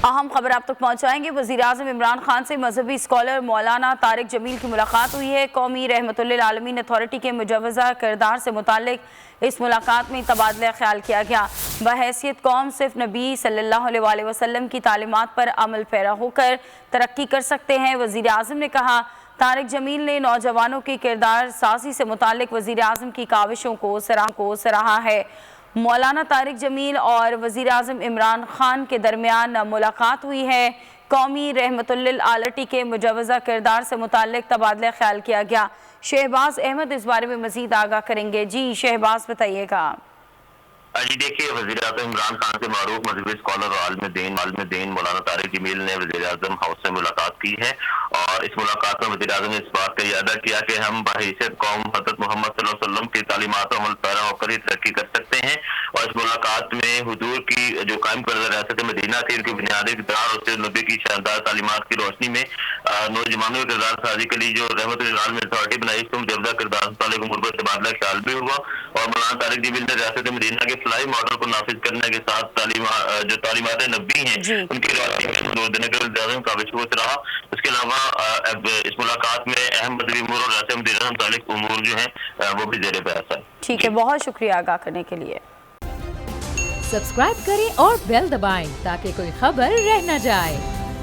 اہم خبر آپ تک پہنچائیں گے۔ وزیراعظم عمران خان سے مذہبی اسکالر مولانا طارق جمیل کی ملاقات ہوئی ہے۔ قومی رحمت للعالمین اتھارٹی کے مجوزہ کردار سے متعلق اس ملاقات میں تبادلہ خیال کیا گیا۔ بحیثیت قوم صرف نبی صلی اللہ علیہ وسلم کی تعلیمات پر عمل پیرا ہو کر ترقی کر سکتے ہیں۔ وزیراعظم نے کہا طارق جمیل نے نوجوانوں کی کردار سازی سے متعلق وزیراعظم کی کاوشوں کو سراہا ہے۔ مولانا طارق جمیل اور وزیراعظم عمران خان کے درمیان ملاقات ہوئی ہے۔ قومی رحمت للعالمین کے مجوزہ کردار سے متعلق تبادلہ خیال کیا گیا۔ شہباز احمد اس بارے میں مزید آگاہ کریں گے۔ جی شہباز بتائیے گا۔ جی دیکھیے، وزیراعظم عمران خان سے معروف مذہبی اسکالر اور عالم دین مولانا طارق جمیل نے وزیراعظم ہاؤس سے ملاقات کی ہے، اور اس ملاقات میں وزیراعظم نے اس بات کا اعادہ کیا کہ ہم بحیثیت قوم حضرت محمد صلی اللہ علیہ وسلم کی تعلیمات پر عمل پیرا ہو کر ہی ترقی کر سکتے ہیں۔ اور اس ملاقات میں حضور کی جو قائم کردہ ریاست مدینہ تھی، ان کی بنیادی کردار اور نبی کی شاندار تعلیمات کی روشنی میں نوجوانوں کے کردار سازی کے لیے جو رحمت للعالمین اتھارٹی بنائی، اس کو مجوزہ کردار سے متعلق امور پر تبادلہ خیال بھی ہوا، اور مولانا طارق جمیل نے ریاست مدینہ کے فلاحی ماڈل کو نافذ کرنے کے ساتھ جو تعلیمات نبی ہیں ان کی روشنی میں زور دینے کے وزیراعظم کاوش کو رہا۔ اس کے علاوہ اس ملاقات میں اہم مذہبی امور اور ریاست مدینہ سے متعلق امور جو ہیں وہ بھی زیر بحث ہیں۔ ٹھیک ہے، بہت شکریہ آگاہ کرنے کے لیے۔ سبسکرائب کریں اور بیل دبائیں تاکہ کوئی خبر رہ نہ جائے۔